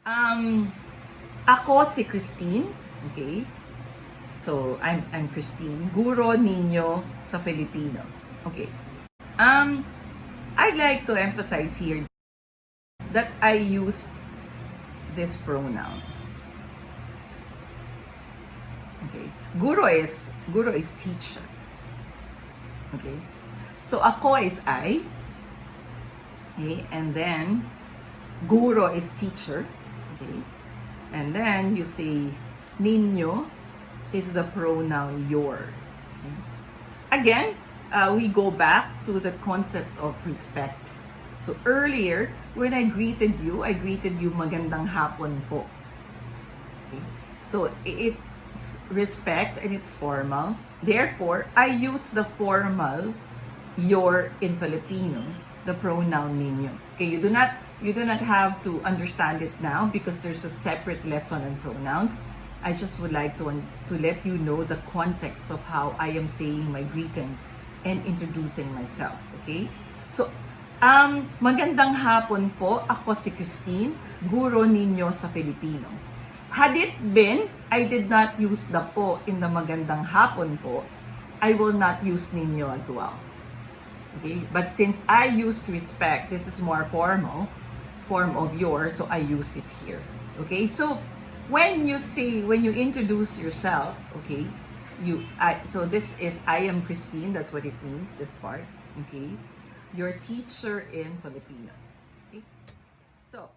Um, Ako si Christine, okay? So, I'm Christine, guro ninyo sa Filipino. Okay. I'd like to emphasize here that I used this pronoun. Okay. Guro is teacher. Okay. So ako is I. Okay, and then guro is teacher. Okay. And then you say ninyo is the pronoun your. Okay. Again, we go back to the concept of respect. So earlier, when I greeted you magandang hapon po. Okay. So it's respect and it's formal. Therefore, I use the formal your in Filipino, the pronoun ninyo. Okay, you do not have to understand it now because there's a separate lesson on pronouns. I just would like to let you know the context of how I am saying my greeting and introducing myself. Okay? So, magandang hapon po. Ako si Christine, guro ninyo sa Filipino. Had it been, I did not use the po in the magandang hapon po, I will not use ninyo as well. Okay? But since I used respect, this is more formal, form of your, so I used it here. Okay? So, when you introduce yourself, okay, so this is I am Christine, that's what it means, this part, okay, your teacher in Filipino. Okay? So